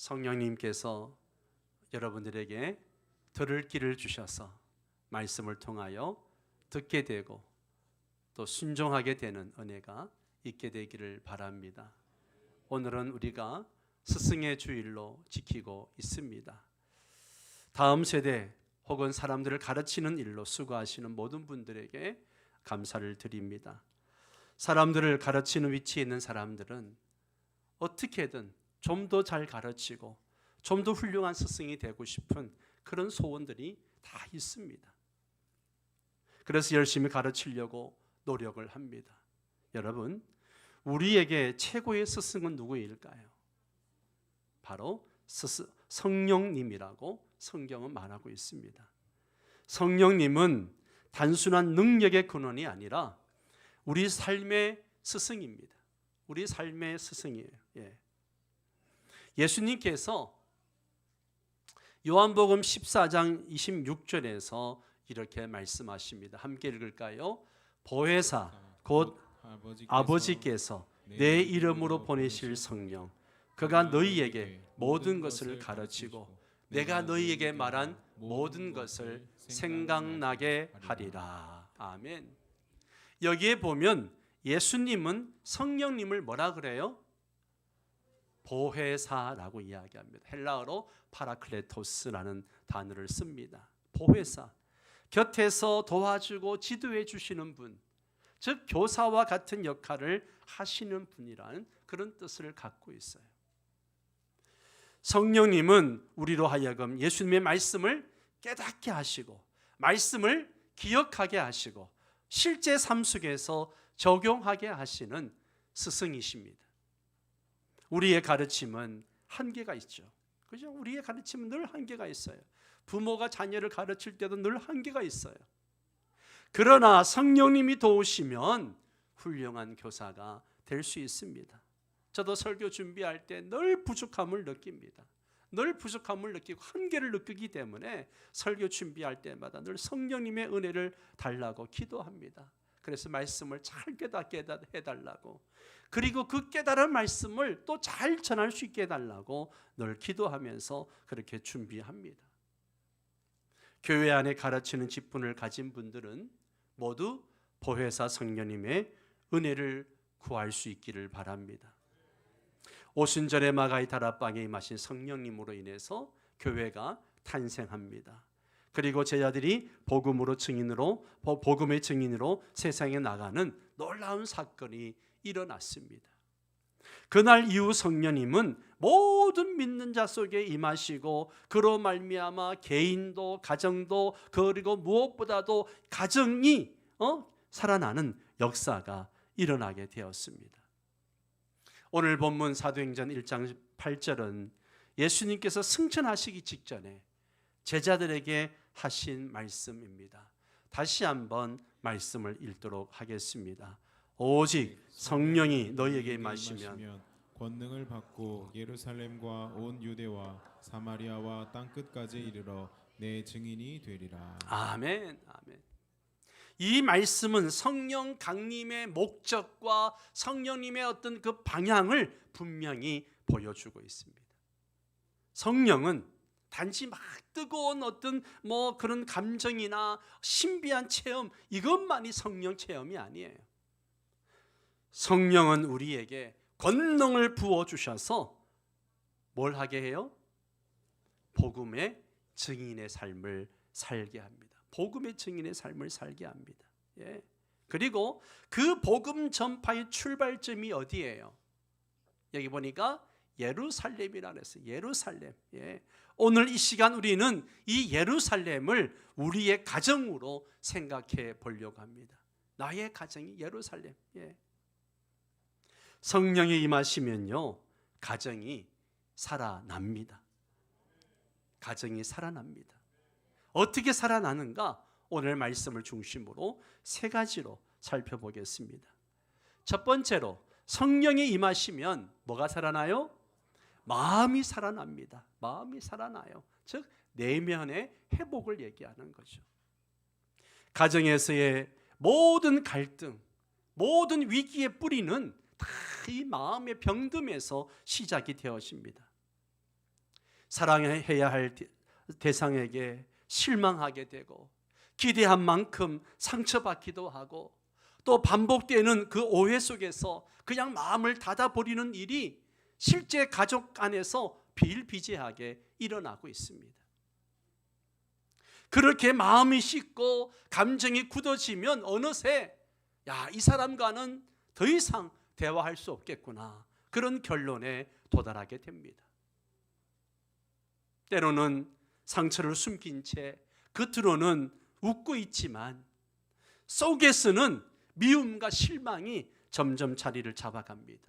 성령님께서 여러분들에게 들을 길을 주셔서 말씀을 통하여 듣게 되고 또 순종하게 되는 은혜가 있게 되기를 바랍니다. 오늘은 우리가 스승의 주일로 지키고 있습니다. 다음 세대 혹은 사람들을 가르치는 일로 수고하시는 모든 분들에게 감사를 드립니다. 사람들을 가르치는 위치에 있는 사람들은 어떻게든 좀 더 잘 가르치고 좀 더 훌륭한 스승이 되고 싶은 그런 소원들이 다 있습니다. 그래서 열심히 가르치려고 노력을 합니다. 여러분, 우리에게 최고의 스승은 누구일까요? 바로 성령님이라고 성경은 말하고 있습니다. 성령님은 단순한 능력의 근원이 아니라 우리 삶의 스승입니다. 우리 삶의 스승이에요. 예수님께서 요한복음 14장 26절에서 이렇게 말씀하십니다. 함께 읽을까요? 보혜사 곧 아버지께서 내 이름으로 보내실 성령, 그가 너희에게 모든 것을 가르치고 내가 너희에게 말한 모든 것을 생각나게 하리라. 아멘. 여기에 보면 예수님은 성령님을 뭐라 그래요? 보혜사라고 이야기합니다. 헬라어로 파라클레토스라는 단어를 씁니다. 보혜사, 곁에서 도와주고 지도해 주시는 분, 즉 교사와 같은 역할을 하시는 분이라는 그런 뜻을 갖고 있어요. 성령님은 우리로 하여금 예수님의 말씀을 깨닫게 하시고 말씀을 기억하게 하시고 실제 삶 속에서 적용하게 하시는 스승이십니다. 우리의 가르침은 한계가 있죠. 그죠? 우리의 가르침은 늘 한계가 있어요. 부모가 자녀를 가르칠 때도 늘 한계가 있어요. 그러나 성령님이 도우시면 훌륭한 교사가 될 수 있습니다. 저도 설교 준비할 때 늘 부족함을 느낍니다. 늘 부족함을 느끼고 한계를 느끼기 때문에 설교 준비할 때마다 늘 성령님의 은혜를 달라고 기도합니다. 그래서 말씀을 잘 깨닫게 해달라고, 그리고 그 깨달은 말씀을 또 잘 전할 수 있게 해달라고 늘 기도하면서 그렇게 준비합니다. 교회 안에 가르치는 직분을 가진 분들은 모두 보혜사 성령님의 은혜를 구할 수 있기를 바랍니다. 오순절의 마가의 다락방에 임하신 성령님으로 인해서 교회가 탄생합니다. 그리고 제자들이 복음의 증인으로 세상에 나가는 놀라운 사건이 일어났습니다. 그날 이후 성령님은 모든 믿는 자 속에 임하시고 그로 말미암아 개인도 가정도 그리고 무엇보다도 가정이 살아나는 역사가 일어나게 되었습니다. 오늘 본문 사도행전 1장 8절은 예수님께서 승천하시기 직전에 제자들에게 하신 말씀입니다. 다시 한번 말씀을 읽도록 하겠습니다. 오직 성령이 너희에게 임하시면 권능을 받고 예루살렘과 온 유대와 사마리아와 땅 끝까지 이르러 내 증인이 되리라. 아멘. 아멘. 이 말씀은 성령 강림의 목적과 성령님의 어떤 그 방향을 분명히 보여주고 있습니다. 성령은 단지 막 뜨거운 어떤 그런 감정이나 신비한 체험, 이것만이 성령 체험이 아니에요. 성령은 우리에게 권능을 부어주셔서 뭘 하게 해요? 복음의 증인의 삶을 살게 합니다. 복음의 증인의 삶을 살게 합니다. 그리고 그 복음 전파의 출발점이 어디예요? 여기 보니까 예루살렘이라 그랬어요. 예루살렘. 오늘 이 시간 우리는 이 예루살렘을 우리의 가정으로 생각해 보려고 합니다. 나의 가정이 예루살렘. 성령이 임하시면요, 가정이 살아납니다. 가정이 살아납니다. 어떻게 살아나는가? 오늘 말씀을 중심으로 세 가지로 살펴보겠습니다. 첫 번째로 성령이 임하시면 뭐가 살아나요? 마음이 살아납니다. 마음이 살아나요. 즉 내면의 회복을 얘기하는 거죠. 가정에서의 모든 갈등, 모든 위기의 뿌리는 다 이 마음의 병듦에서 시작이 되어집니다. 사랑해야 할 대상에게 실망하게 되고 기대한 만큼 상처받기도 하고 또 반복되는 그 오해 속에서 그냥 마음을 닫아버리는 일이 실제 가족 안에서 비일비재하게 일어나고 있습니다. 그렇게 마음이 식고 감정이 굳어지면 어느새 이 사람과는 더 이상 대화할 수 없겠구나, 그런 결론에 도달하게 됩니다. 때로는 상처를 숨긴 채 겉으로는 웃고 있지만 속에서는 미움과 실망이 점점 자리를 잡아갑니다.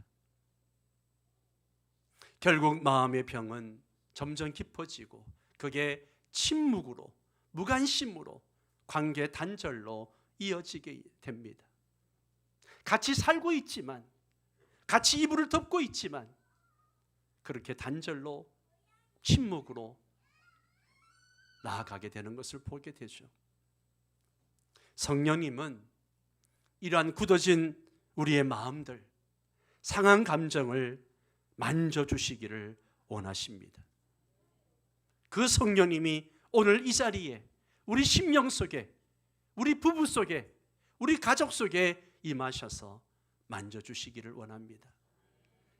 결국 마음의 병은 점점 깊어지고 그게 침묵으로, 무관심으로, 관계 단절로 이어지게 됩니다. 같이 살고 있지만, 같이 이불을 덮고 있지만 그렇게 단절로, 침묵으로 나아가게 되는 것을 보게 되죠. 성령님은 이러한 굳어진 우리의 마음들, 상한 감정을 만져주시기를 원하십니다. 그 성령님이 오늘 이 자리에 우리 심령 속에, 우리 부부 속에, 우리 가족 속에 임하셔서 만져주시기를 원합니다.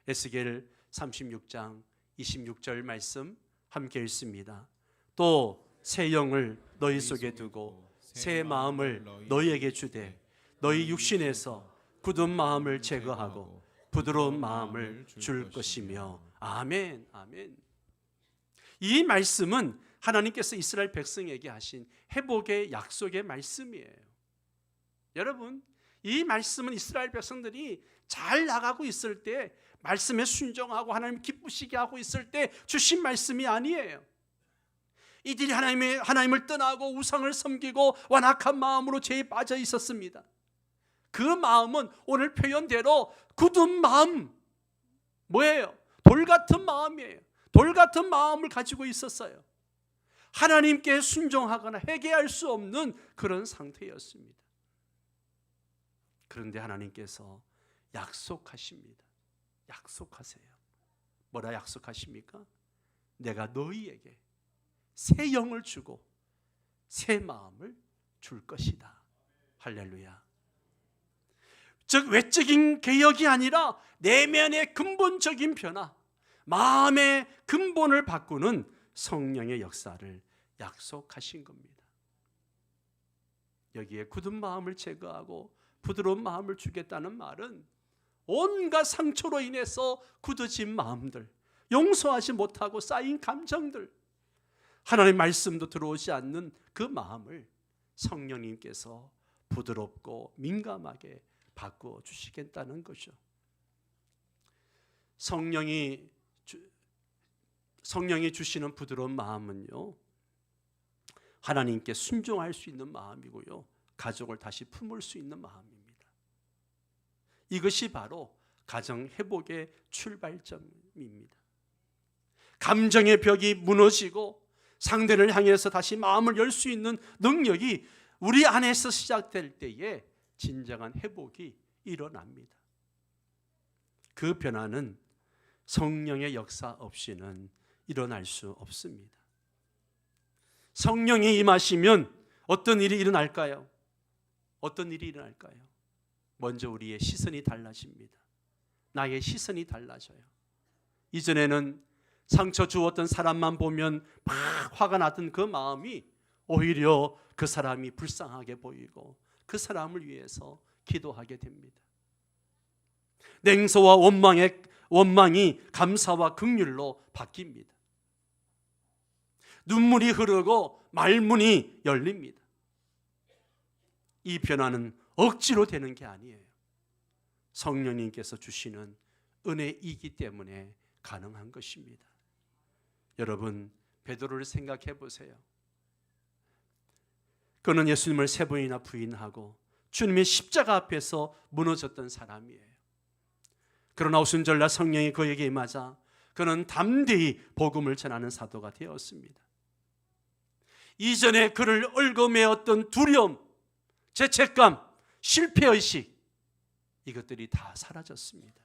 에스겔 36장 26절 말씀 함께 읽습니다. 또 새 영을 너희 속에 두고 새 마음을 너희에게 주되 너희 육신에서 굳은 마음을 제거하고 부드러운 마음을 줄 것이며. 아멘, 아멘. 이 말씀은 하나님께서 이스라엘 백성에게 하신 회복의 약속의 말씀이에요. 여러분, 이 말씀은 이스라엘 백성들이 잘 나가고 있을 때, 말씀에 순종하고 하나님 기쁘시게 하고 있을 때 주신 말씀이 아니에요. 이들이 하나님을 떠나고 우상을 섬기고 완악한 마음으로 죄에 빠져 있었습니다. 그 마음은 오늘 표현대로 굳은 마음, 뭐예요? 돌 같은 마음이에요. 돌 같은 마음을 가지고 있었어요. 하나님께 순종하거나 회개할 수 없는 그런 상태였습니다. 그런데 하나님께서 약속하십니다. 약속하세요. 뭐라 약속하십니까? 내가 너희에게 새 영을 주고 새 마음을 줄 것이다. 할렐루야. 즉 외적인 개혁이 아니라 내면의 근본적인 변화, 마음의 근본을 바꾸는 성령의 역사를 약속하신 겁니다. 여기에 굳은 마음을 제거하고 부드러운 마음을 주겠다는 말은 온갖 상처로 인해서 굳어진 마음들, 용서하지 못하고 쌓인 감정들, 하나님의 말씀도 들어오지 않는 그 마음을 성령님께서 부드럽고 민감하게 바꾸어 주시겠다는 거죠. 성령이 주시는 부드러운 마음은요, 하나님께 순종할 수 있는 마음이고요, 가족을 다시 품을 수 있는 마음입니다. 이것이 바로 가정 회복의 출발점입니다. 감정의 벽이 무너지고 상대를 향해서 다시 마음을 열 수 있는 능력이 우리 안에서 시작될 때에 진정한 회복이 일어납니다. 그 변화는 성령의 역사 없이는 일어날 수 없습니다. 성령이 임하시면 어떤 일이 일어날까요? 어떤 일이 일어날까요? 먼저 우리의 시선이 달라집니다. 나의 시선이 달라져요. 이전에는 상처 주었던 사람만 보면 막 화가 나던 그 마음이 오히려 그 사람이 불쌍하게 보이고 그 사람을 위해서 기도하게 됩니다. 냉소와 원망이 감사와 긍휼로 바뀝니다. 눈물이 흐르고 말문이 열립니다. 이 변화는 억지로 되는 게 아니에요. 성령님께서 주시는 은혜이기 때문에 가능한 것입니다. 여러분, 베드로를 생각해 보세요. 그는 예수님을 3번이나 부인하고 주님의 십자가 앞에서 무너졌던 사람이에요. 그러나 오순절날 성령이 그에게 임하자 그는 담대히 복음을 전하는 사도가 되었습니다. 이전에 그를 얽어매었던 두려움, 죄책감, 실패의식, 이것들이 다 사라졌습니다.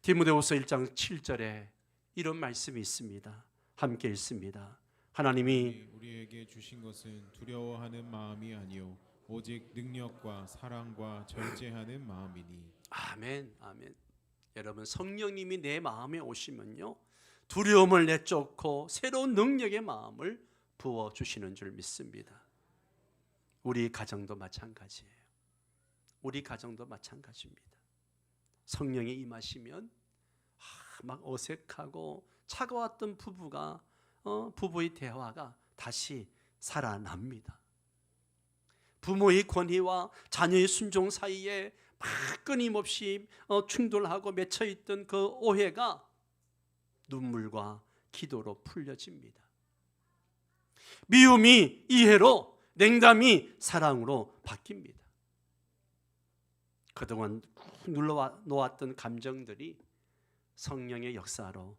디모데후서 1장 7절에 이런 말씀이 있습니다. 함께 읽습니다. 하나님이 우리에게 주신 것은 두려워하는 마음이 아니요 오직 능력과 사랑과 절제하는 마음이니. 아멘, 아멘. 여러분, 성령님이 내 마음에 오시면요, 두려움을 내쫓고 새로운 능력의 마음을 부어주시는 줄 믿습니다. 우리 가정도 마찬가지예요. 우리 가정도 마찬가지입니다. 성령이 임하시면 막 어색하고 차가웠던 부부의 대화가 다시 살아납니다. 부모의 권위와 자녀의 순종 사이에 막 끊임없이 충돌하고 맺혀있던 그 오해가 눈물과 기도로 풀려집니다. 미움이 이해로, 냉담이 사랑으로 바뀝니다. 그동안 눌러놓았던 감정들이 성령의 역사로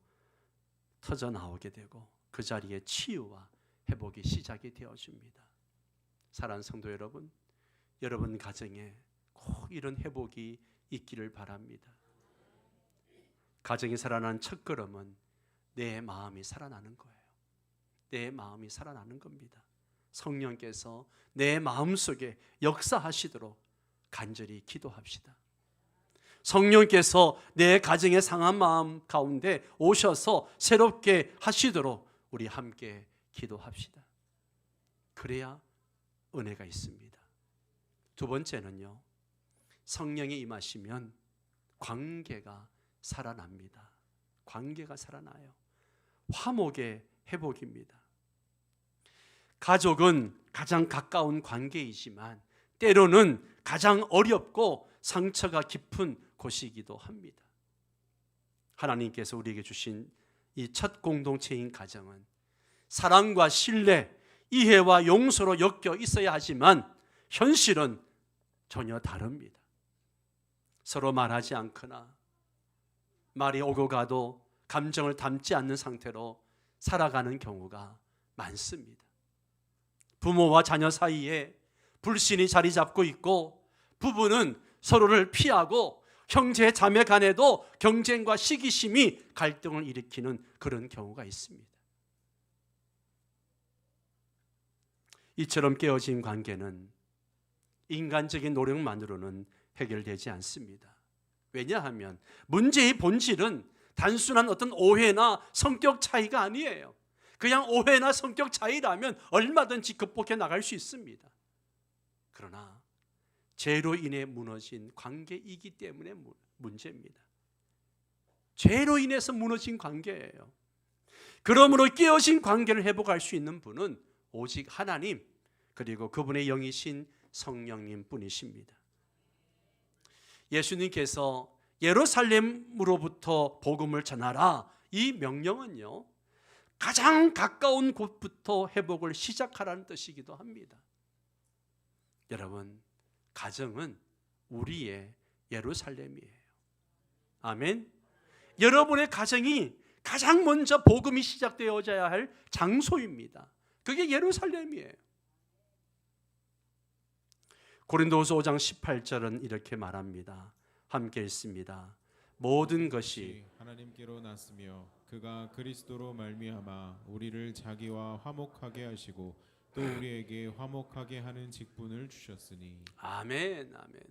터져 나오게 되고 그 자리에 치유와 회복이 시작이 되어집니다. 사랑하는 성도 여러분, 여러분 가정에 꼭 이런 회복이 있기를 바랍니다. 가정이 살아나는 첫걸음은 내 마음이 살아나는 거예요. 내 마음이 살아나는 겁니다. 성령께서 내 마음속에 역사하시도록 간절히 기도합시다. 성령께서 내 가정의 상한 마음 가운데 오셔서 새롭게 하시도록 우리 함께 기도합시다. 그래야 은혜가 있습니다. 두 번째는요, 성령이 임하시면 관계가 살아납니다. 관계가 살아나요. 화목의 회복입니다. 가족은 가장 가까운 관계이지만 때로는 가장 어렵고 상처가 깊은 곳이기도 합니다. 하나님께서 우리에게 주신 이 첫 공동체인 가정은 사랑과 신뢰, 이해와 용서로 엮여 있어야 하지만 현실은 전혀 다릅니다. 서로 말하지 않거나 말이 오고 가도 감정을 담지 않는 상태로 살아가는 경우가 많습니다. 부모와 자녀 사이에 불신이 자리 잡고 있고 부부는 서로를 피하고 형제 자매 간에도 경쟁과 시기심이 갈등을 일으키는 그런 경우가 있습니다. 이처럼 깨어진 관계는 인간적인 노력만으로는 해결되지 않습니다. 왜냐하면 문제의 본질은 단순한 어떤 오해나 성격 차이가 아니에요. 그냥 오해나 성격 차이라면 얼마든지 극복해 나갈 수 있습니다. 그러나 죄로 인해 무너진 관계이기 때문에 문제입니다. 죄로 인해서 무너진 관계예요. 그러므로 깨어진 관계를 회복할 수 있는 분은 오직 하나님, 그리고 그분의 영이신 성령님 뿐이십니다. 예수님께서 예루살렘으로부터 복음을 전하라, 이 명령은요, 가장 가까운 곳부터 회복을 시작하라는 뜻이기도 합니다. 여러분, 가정은 우리의 예루살렘이에요. 아멘. 여러분의 가정이 가장 먼저 복음이 시작되어져야 할 장소입니다. 그게 예루살렘이에요. 고린도후서 5장 18절은 이렇게 말합니다. 함께 읽습니다. 모든 것이 하나님께로 났으며 그가 그리스도로 말미암아 우리를 자기와 화목하게 하시고 또 우리에게 화목하게 하는 직분을 주셨으니. 아멘, 아멘.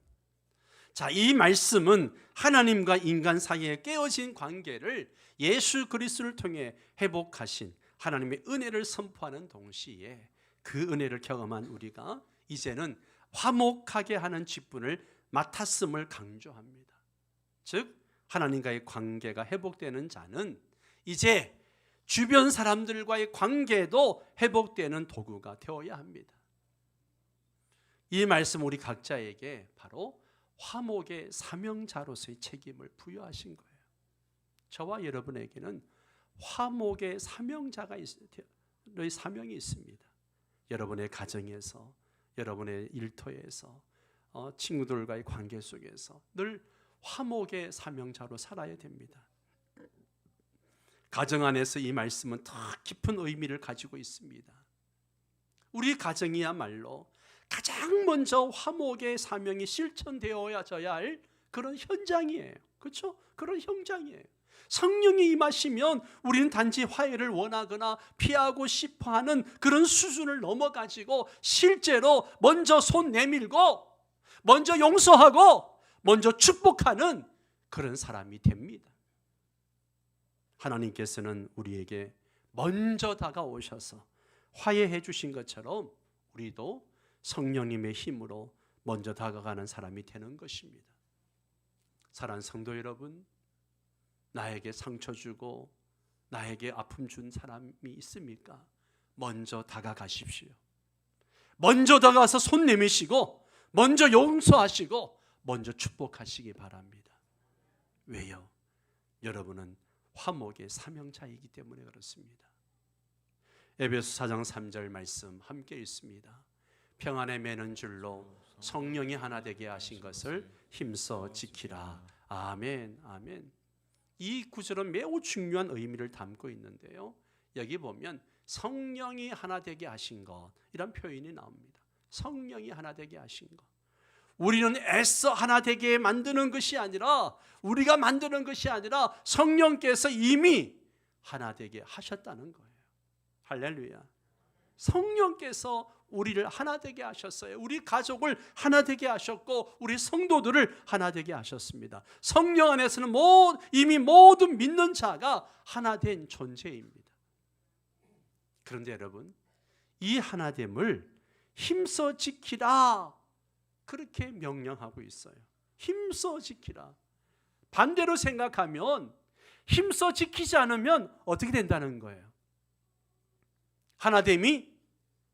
자, 이 말씀은 하나님과 인간 사이에 깨어진 관계를 예수 그리스도를 통해 회복하신 하나님의 은혜를 선포하는 동시에 그 은혜를 경험한 우리가 이제는 화목하게 하는 직분을 맡았음을 강조합니다. 즉 하나님과의 관계가 회복되는 자는 이제 주변 사람들과의 관계도 회복되는 도구가 되어야 합니다. 이 말씀 우리 각자에게 바로 화목의 사명자로서의 책임을 부여하신 거예요. 저와 여러분에게는 화목의 사명자의 사명이 있습니다. 여러분의 가정에서, 여러분의 일터에서, 친구들과의 관계 속에서 늘 화목의 사명자로 살아야 됩니다. 가정 안에서 이 말씀은 더 깊은 의미를 가지고 있습니다. 우리 가정이야말로 가장 먼저 화목의 사명이 실천되어져야 할 그런 현장이에요. 그렇죠? 그런 현장이에요. 성령이 임하시면 우리는 단지 화해를 원하거나 피하고 싶어하는 그런 수준을 넘어가지고 실제로 먼저 손 내밀고 먼저 용서하고 먼저 축복하는 그런 사람이 됩니다. 하나님께서는 우리에게 먼저 다가오셔서 화해해 주신 것처럼 우리도 성령님의 힘으로 먼저 다가가는 사람이 되는 것입니다. 사랑하는 성도 여러분, 나에게 상처 주고 나에게 아픔 준 사람이 있습니까? 먼저 다가가십시오. 먼저 다가가서 손 내미시고 먼저 용서하시고 먼저 축복하시기 바랍니다. 왜요? 여러분은 화목의 사명자이기 때문에 그렇습니다. 에베소 4장 3절 말씀 함께 읽습니다. 평안에 매는 줄로 성령이 하나 되게 하신 것을 힘써 지키라. 아멘, 아멘. 이 구절은 매우 중요한 의미를 담고 있는데요. 여기 보면 성령이 하나 되게 하신 것 이런 표현이 나옵니다. 성령이 하나 되게 하신 것. 우리는 애써 하나 되게 만드는 것이 아니라 우리가 만드는 것이 아니라 성령께서 이미 하나 되게 하셨다는 거예요. 할렐루야. 성령께서 우리를 하나 되게 하셨어요. 우리 가족을 하나 되게 하셨고 우리 성도들을 하나 되게 하셨습니다. 성령 안에서는 이미 모든 믿는 자가 하나 된 존재입니다. 그런데 여러분, 이 하나됨을 힘써 지키라 그렇게 명령하고 있어요. 힘써 지키라. 반대로 생각하면 힘써 지키지 않으면 어떻게 된다는 거예요? 하나됨이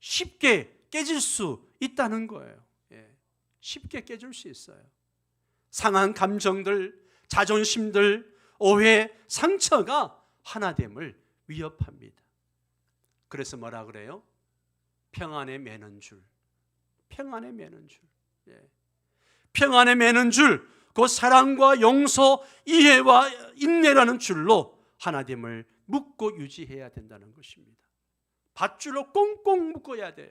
쉽게 깨질 수 있다는 거예요. 쉽게 깨질 수 있어요. 상한 감정들, 자존심들, 오해, 상처가 하나됨을 위협합니다. 그래서 뭐라 그래요? 평안에 매는 줄. 평안에 매는 줄. 평안에 매는 줄, 그 사랑과 용서, 이해와 인내라는 줄로 하나됨을 묶고 유지해야 된다는 것입니다. 밧줄로 꽁꽁 묶어야 돼요.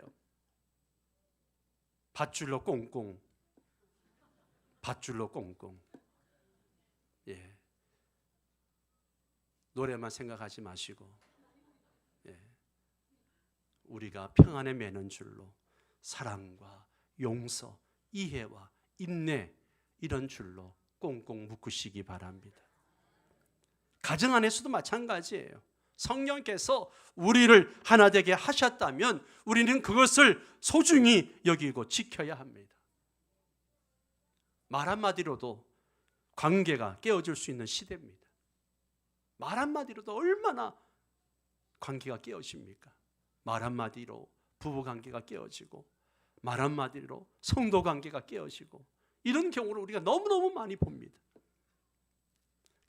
밧줄로 꽁꽁. 밧줄로 꽁꽁. 노래만 생각하지 마시고 우리가 평안에 매는 줄로 사랑과 용서, 이해와 인내 이런 줄로 꽁꽁 묶으시기 바랍니다. 가정 안에서도 마찬가지예요. 성령께서 우리를 하나 되게 하셨다면 우리는 그것을 소중히 여기고 지켜야 합니다. 말 한마디로도 관계가 깨어질 수 있는 시대입니다. 말 한마디로도 얼마나 관계가 깨어집니까? 말 한마디로 부부 관계가 깨어지고 말 한마디로 성도 관계가 깨어지고 이런 경우를 우리가 너무너무 많이 봅니다.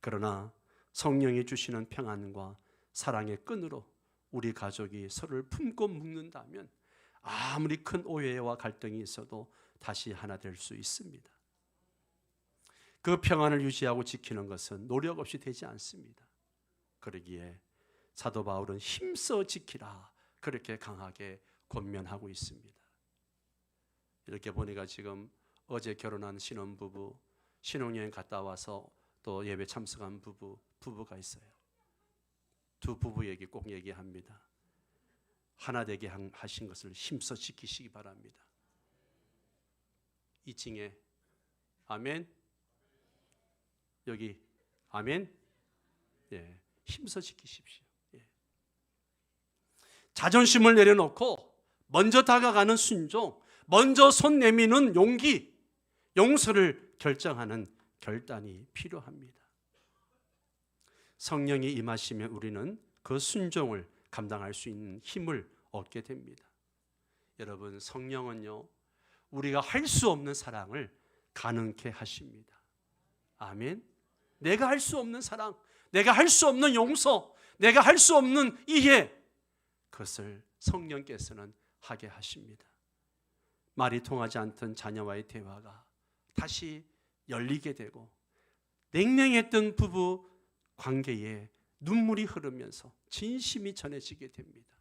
그러나 성령이 주시는 평안과 사랑의 끈으로 우리 가족이 서로를 품고 묶는다면 아무리 큰 오해와 갈등이 있어도 다시 하나 될 수 있습니다. 그 평안을 유지하고 지키는 것은 노력 없이 되지 않습니다. 그러기에 사도 바울은 힘써 지키라 그렇게 강하게 권면하고 있습니다. 이렇게 보니까 지금 어제 결혼한 신혼부부, 신혼여행 갔다 와서 또 예배 참석한 부부가 있어요. 두 부부 얘기 꼭 얘기합니다. 하나 되게 하신 것을 힘써 지키시기 바랍니다. 2층에 아멘. 여기 아멘. 힘써 지키십시오. 자존심을 내려놓고 먼저 다가가는 순종, 먼저 손 내미는 용기, 용서를 결정하는 결단이 필요합니다. 성령이 임하시면 우리는 그 순종을 감당할 수 있는 힘을 얻게 됩니다. 여러분, 성령은요, 우리가 할 수 없는 사랑을 가능케 하십니다. 아멘. 내가 할 수 없는 사랑, 내가 할 수 없는 용서, 내가 할 수 없는 이해, 그것을 성령께서는 하게 하십니다. 말이 통하지 않던 자녀와의 대화가 다시 열리게 되고 냉랭했던 부부 관계에 눈물이 흐르면서 진심이 전해지게 됩니다.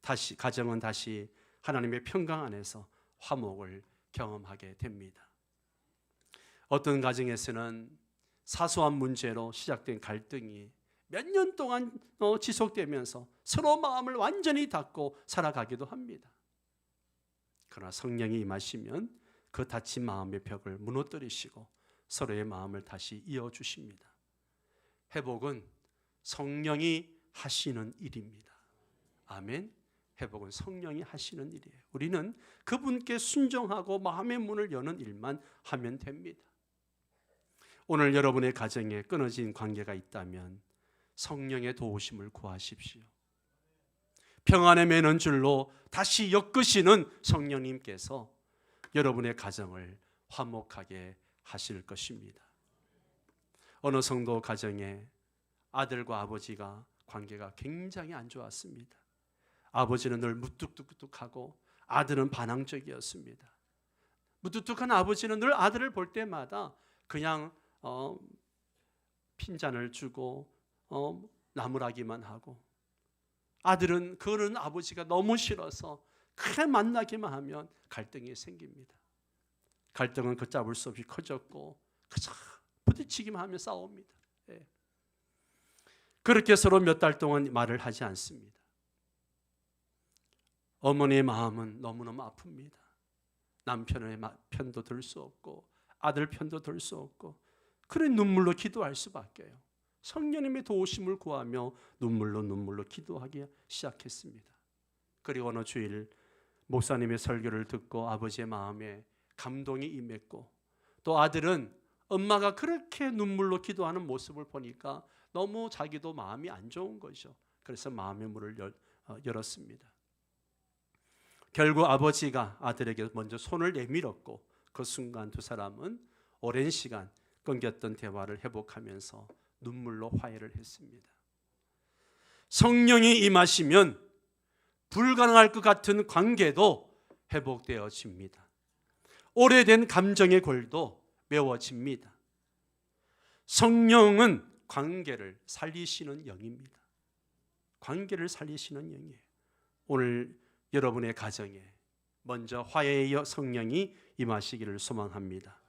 다시 가정은 다시 하나님의 평강 안에서 화목을 경험하게 됩니다. 어떤 가정에서는 사소한 문제로 시작된 갈등이 몇 년 동안 지속되면서 서로 마음을 완전히 닫고 살아가기도 합니다. 그러나 성령이 임하시면 그 닫힌 마음의 벽을 무너뜨리시고 서로의 마음을 다시 이어주십니다. 회복은 성령이 하시는 일입니다. 아멘. 회복은 성령이 하시는 일이에요. 우리는 그분께 순종하고 마음의 문을 여는 일만 하면 됩니다. 오늘 여러분의 가정에 끊어진 관계가 있다면 성령의 도우심을 구하십시오. 평안에 매는 줄로 다시 엮으시는 성령님께서 여러분의 가정을 화목하게 하실 것입니다. 어느 성도 가정에 아들과 아버지가 관계가 굉장히 안 좋았습니다. 아버지는 늘 무뚝뚝하고 아들은 반항적이었습니다. 무뚝뚝한 아버지는 늘 아들을 볼 때마다 그냥 핀잔을 주고 나무라기만 하고, 아들은 그런 아버지가 너무 싫어서 크게 만나기만 하면 갈등이 생깁니다. 갈등은 걷잡을 수 없이 커졌고 그저 부딪히기만 하면 싸웁니다. 그렇게 서로 몇 달 동안 말을 하지 않습니다. 어머니의 마음은 너무너무 아픕니다. 남편의 편도 들 수 없고 아들 편도 들 수 없고, 그래 눈물로 기도할 수밖에요. 성령님의 도우심을 구하며 눈물로 기도하기 시작했습니다. 그리고 어느 주일 목사님의 설교를 듣고 아버지의 마음에 감동이 임했고, 또 아들은 엄마가 그렇게 눈물로 기도하는 모습을 보니까 너무 자기도 마음이 안 좋은 거죠. 그래서 마음의 문을 열었습니다. 결국 아버지가 아들에게 먼저 손을 내밀었고, 그 순간 두 사람은 오랜 시간 끊겼던 대화를 회복하면서 눈물로 화해를 했습니다. 성령이 임하시면 불가능할 것 같은 관계도 회복되어집니다. 오래된 감정의 골도 메워집니다. 성령은 관계를 살리시는 영입니다. 관계를 살리시는 영이에요. 오늘 여러분의 가정에 먼저 화해의 성령이 임하시기를 소망합니다.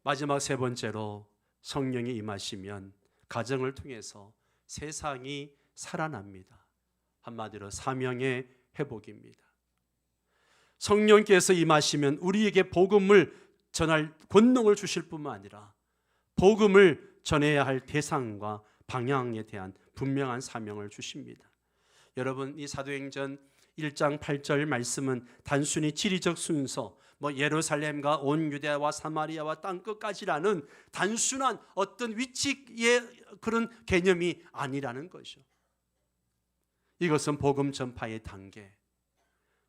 마지막 세 번째로, 성령이 임하시면 가정을 통해서 세상이 살아납니다. 한마디로 사명의 회복입니다. 성령께서 임하시면 우리에게 복음을 전할 권능을 주실 뿐만 아니라 복음을 전해야 할 대상과 방향에 대한 분명한 사명을 주십니다. 여러분, 이 사도행전 1장 8절 말씀은 단순히 지리적 순서, 예루살렘과 온 유대와 사마리아와 땅끝까지라는 단순한 어떤 위치의 그런 개념이 아니라는 것이죠. 이것은 복음 전파의 단계,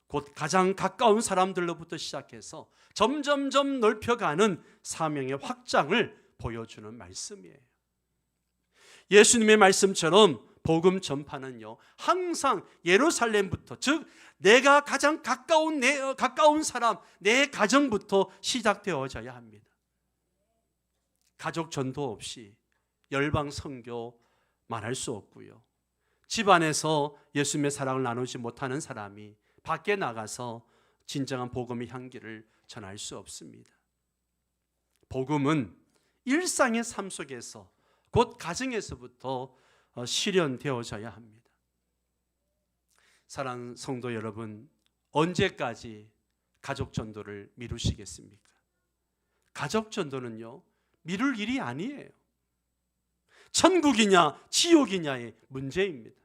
곧 가장 가까운 사람들로부터 시작해서 점점점 넓혀가는 사명의 확장을 보여주는 말씀이에요. 예수님의 말씀처럼 복음 전파는요, 항상 예루살렘부터, 즉 내가 가장 가까운 사람, 내 가정부터 시작되어져야 합니다. 가족 전도 없이 열방 선교 말할 수 없고요. 집안에서 예수님의 사랑을 나누지 못하는 사람이 밖에 나가서 진정한 복음의 향기를 전할 수 없습니다. 복음은 일상의 삶 속에서, 곧 가정에서부터 실현되어져야 합니다. 사랑하는 성도 여러분, 언제까지 가족 전도를 미루시겠습니까? 가족 전도는요, 미룰 일이 아니에요. 천국이냐 지옥이냐의 문제입니다.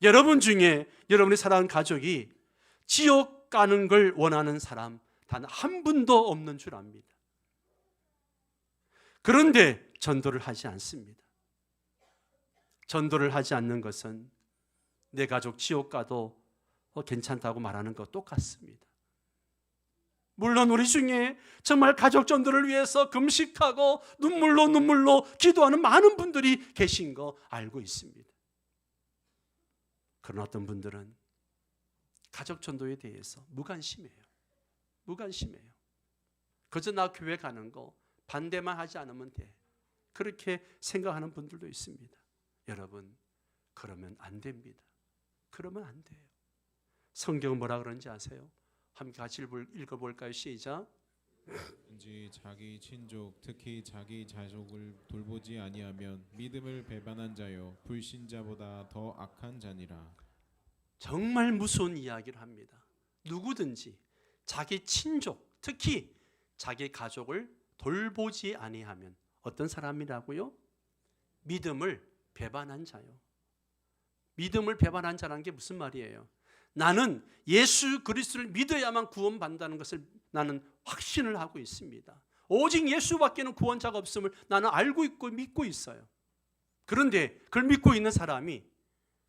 여러분 중에 여러분의 사랑하는 가족이 지옥 가는 걸 원하는 사람 단 한 분도 없는 줄 압니다. 그런데 전도를 하지 않습니다. 전도를 하지 않는 것은 내 가족 지옥 가도 괜찮다고 말하는 것 똑같습니다. 물론 우리 중에 정말 가족 전도를 위해서 금식하고 눈물로 기도하는 많은 분들이 계신 거 알고 있습니다. 그런 어떤 분들은 가족 전도에 대해서 무관심해요. 그저 나 교회 가는 거 반대만 하지 않으면 돼, 그렇게 생각하는 분들도 있습니다. 여러분, 그러면 안 됩니다. 그러면 안 돼요. 성경은 뭐라 그런지 아세요? 함께 같이 읽어볼까요? 시작. 왠지 자기 친족 특히 자기 자족을 돌보지 아니하면 믿음을 배반한 자요 불신자보다 더 악한 자니라. 정말 무서운 이야기를 합니다. 누구든지 자기 친족, 특히 자기 가족을 돌보지 아니하면 어떤 사람이라고요? 믿음을 배반한 자요. 믿음을 배반한 자라는 게 무슨 말이에요? 나는 예수 그리스도를 믿어야만 구원받는다는 것을 나는 확신을 하고 있습니다. 오직 예수밖에는 구원자가 없음을 나는 알고 있고 믿고 있어요. 그런데 그걸 믿고 있는 사람이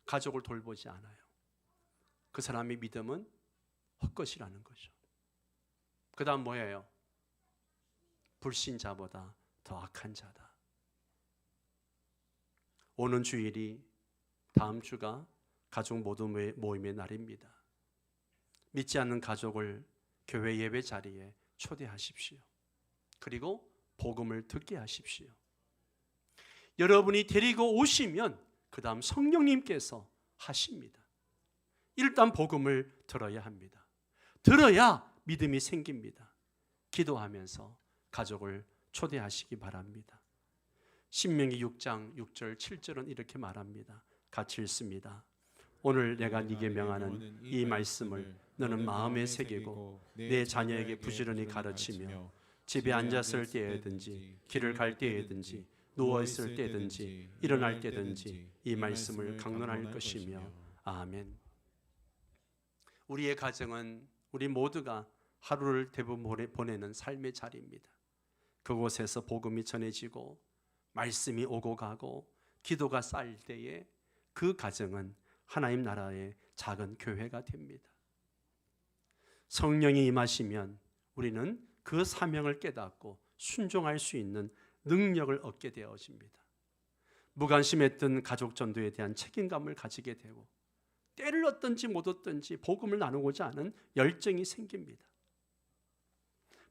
가족을 돌보지 않아요. 그 사람의 믿음은 헛것이라는 거죠. 그 다음 뭐예요? 불신자보다 더 악한 자다. 오는 주일이 다음 주가 가족 모두 모임의 날입니다. 믿지 않는 가족을 교회 예배 자리에 초대하십시오. 그리고 복음을 듣게 하십시오. 여러분이 데리고 오시면 그 다음 성령님께서 하십니다. 일단 복음을 들어야 합니다. 들어야 믿음이 생깁니다. 기도하면서 가족을 초대하시기 바랍니다. 신명기 6장 6절 7절은 이렇게 말합니다. 같이 읽습니다. 오늘 내가 네게 명하는 이 말씀을 너는 마음에 새기고 내 자녀에게 부지런히 가르치며 집에 앉았을 때에든지 길을 갈 때에든지 누워 있을 때든지 일어날 때든지 이 말씀을 강론할 것이며 아멘. 우리의 가정은 우리 모두가 하루를 대부분 보내는 삶의 자리입니다. 그곳에서 복음이 전해지고 말씀이 오고 가고 기도가 쌓일 때에 그 가정은 하나님 나라의 작은 교회가 됩니다. 성령이 임하시면 우리는 그 사명을 깨닫고 순종할 수 있는 능력을 얻게 되어집니다. 무관심했던 가족 전도에 대한 책임감을 가지게 되고 때를 얻든지 못 얻든지 복음을 나누고자 하는 열정이 생깁니다.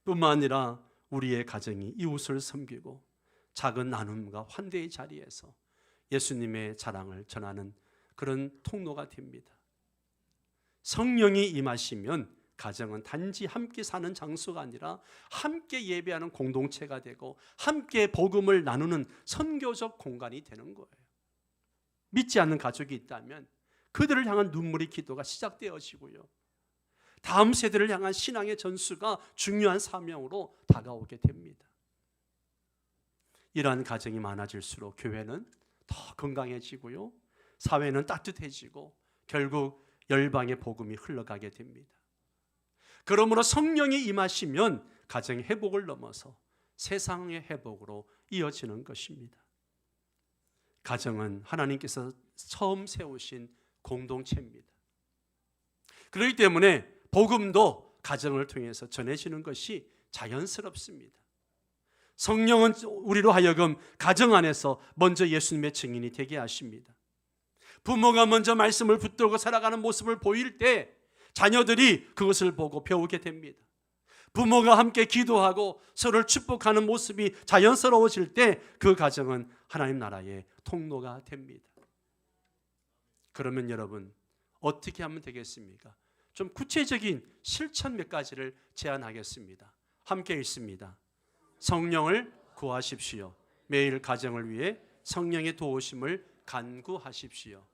뿐만 아니라 우리의 가정이 이웃을 섬기고 작은 나눔과 환대의 자리에서 예수님의 자랑을 전하는 그런 통로가 됩니다. 성령이 임하시면 가정은 단지 함께 사는 장소가 아니라 함께 예배하는 공동체가 되고 함께 복음을 나누는 선교적 공간이 되는 거예요. 믿지 않는 가족이 있다면 그들을 향한 눈물의 기도가 시작되어지고요. 다음 세대를 향한 신앙의 전수가 중요한 사명으로 다가오게 됩니다. 이러한 가정이 많아질수록 교회는 더 건강해지고요. 사회는 따뜻해지고 결국 열방의 복음이 흘러가게 됩니다. 그러므로 성령이 임하시면 가정의 회복을 넘어서 세상의 회복으로 이어지는 것입니다. 가정은 하나님께서 처음 세우신 공동체입니다. 그렇기 때문에 복음도 가정을 통해서 전해지는 것이 자연스럽습니다. 성령은 우리로 하여금 가정 안에서 먼저 예수님의 증인이 되게 하십니다. 부모가 먼저 말씀을 붙들고 살아가는 모습을 보일 때 자녀들이 그것을 보고 배우게 됩니다. 부모가 함께 기도하고 서로를 축복하는 모습이 자연스러워질 때 그 가정은 하나님 나라의 통로가 됩니다. 그러면 여러분 어떻게 하면 되겠습니까? 좀 구체적인 실천 몇 가지를 제안하겠습니다. 함께 읽습니다. 성령을 구하십시오. 매일 가정을 위해 성령의 도우심을 간구하십시오.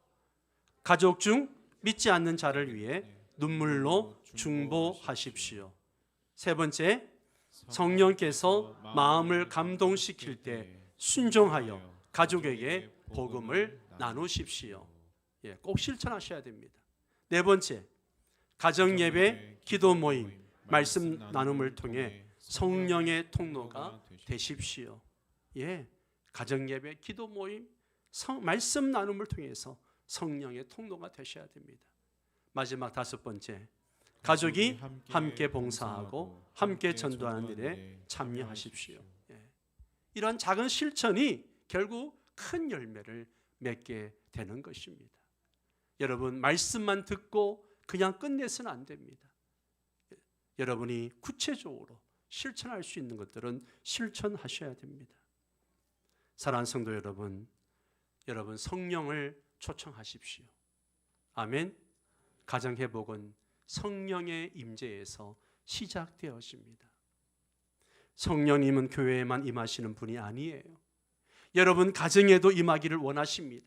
가족 중 믿지 않는 자를 위해 눈물로 중보하십시오. 세 번째, 성령께서 마음을 감동시킬 때 순종하여 가족에게 복음을 나누십시오. 꼭 실천하셔야 됩니다. 네 번째, 가정 예배, 기도 모임, 말씀 나눔을 통해 성령의 통로가 되십시오. 가정 예배, 기도 모임, 말씀 나눔을 통해서 성령의 통로가 되셔야 됩니다. 마지막 다섯 번째, 가족이 함께 봉사하고 함께 전도하는 일에 참여하십시오. 이런 작은 실천이 결국 큰 열매를 맺게 되는 것입니다. 여러분 말씀만 듣고 그냥 끝내서는 안 됩니다. 여러분이 구체적으로 실천할 수 있는 것들은 실천하셔야 됩니다. 사랑하는 성도 여러분, 여러분 성령을 초청하십시오. 아멘. 가정 회복은 성령의 임재에서 시작되어집니다. 성령님은 교회에만 임하시는 분이 아니에요. 여러분 가정에도 임하기를 원하십니다.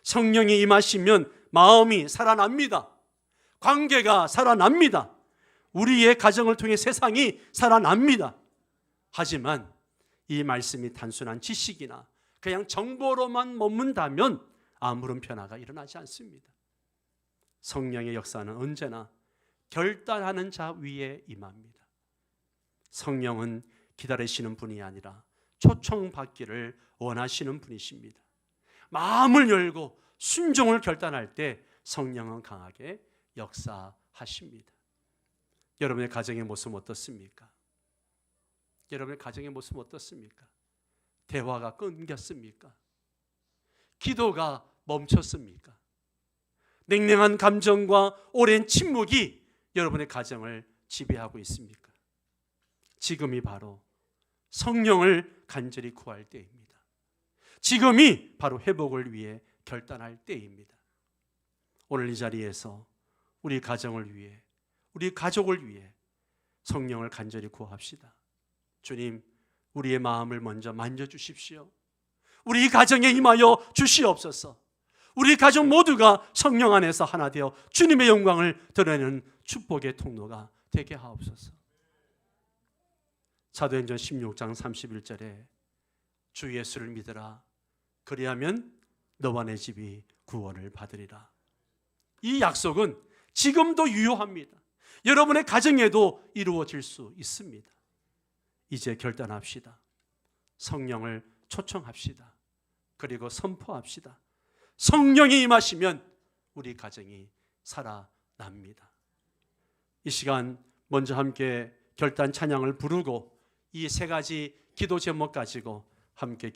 성령이 임하시면 마음이 살아납니다. 관계가 살아납니다. 우리의 가정을 통해 세상이 살아납니다. 하지만 이 말씀이 단순한 지식이나 그냥 정보로만 머문다면 아무런 변화가 일어나지 않습니다. 성령의 역사는 언제나 결단하는 자 위에 임합니다. 성령은 기다리시는 분이 아니라 초청받기를 원하시는 분이십니다. 마음을 열고 순종을 결단할 때 성령은 강하게 역사하십니다. 여러분의 가정의 모습 어떻습니까? 여러분의 가정의 모습 어떻습니까? 대화가 끊겼습니까? 기도가 멈췄습니까? 냉랭한 감정과 오랜 침묵이 여러분의 가정을 지배하고 있습니까? 지금이 바로 성령을 간절히 구할 때입니다. 지금이 바로 회복을 위해 결단할 때입니다. 오늘 이 자리에서 우리 가정을 위해, 우리 가족을 위해 성령을 간절히 구합시다. 주님, 우리의 마음을 먼저 만져주십시오. 우리 가정에 임하여 주시옵소서. 우리 가족 모두가 성령 안에서 하나 되어 주님의 영광을 드러내는 축복의 통로가 되게 하옵소서. 사도행전 16장 31절에 주 예수를 믿으라. 그리하면 너와 내 집이 구원을 받으리라. 이 약속은 지금도 유효합니다. 여러분의 가정에도 이루어질 수 있습니다. 이제 결단합시다. 성령을 초청합시다. 그리고 선포합시다. 성령이 임하시면 우리 가정이 살아납니다. 이 시간 먼저 함께 결단 찬양을 부르고 이 세 가지 기도 제목 가지고 함께